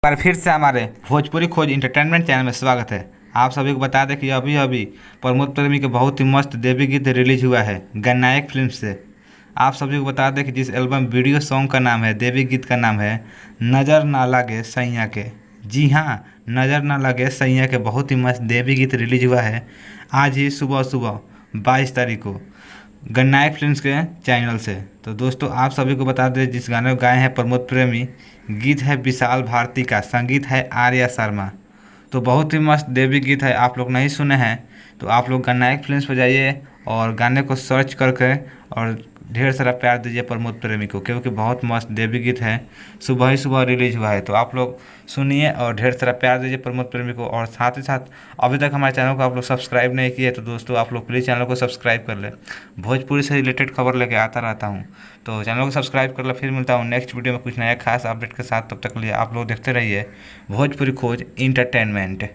बार फिर से हमारे भोजपुरी खोज इंटरटेनमेंट चैनल में स्वागत है। आप सभी को बता दें कि अभी अभी प्रमोद प्रेमी के बहुत ही मस्त देवी गीत रिलीज हुआ है गणनायक फिल्म से। आप सभी को बता दें कि जिस एल्बम वीडियो सॉन्ग का नाम है, देवी गीत का नाम है नज़र ना लगे सैया के। जी हाँ, नज़र ना लगे सैया के बहुत ही मस्त देवी गीत रिलीज हुआ है आज ही सुबह सुबह 22 तारीख को गणनायक फिल्म्स के चैनल से। तो दोस्तों आप सभी को बता दें जिस गाने को गाए हैं प्रमोद प्रेमी, गीत है विशाल भारती का, संगीत है आर्या शर्मा। तो बहुत ही मस्त देवी गीत है, आप लोग नहीं सुने हैं तो आप लोग गणनायक फिल्म्स पर जाइए और गाने को सर्च करके और ढेर सारा प्यार दीजिए प्रमोद प्रेमी को, क्योंकि बहुत मस्त देवी गीत है, सुबह ही सुबह रिलीज हुआ है। तो आप लोग सुनिए और ढेर सारा प्यार दीजिए प्रमोद प्रेमी को। और साथ ही साथ अभी तक हमारे चैनल को आप लोग सब्सक्राइब नहीं किए तो दोस्तों आप लोग प्लीज़ चैनल को सब्सक्राइब कर ले। भोजपुरी से रिलेटेड खबर लेके आता रहता हूँ, तो चैनल को सब्सक्राइब कर ले। फिर मिलता हूँ नेक्स्ट वीडियो में कुछ नया खास अपडेट के साथ। तब तक के लिए आप लोग देखते रहिए भोजपुरी खोज इंटरटेनमेंट।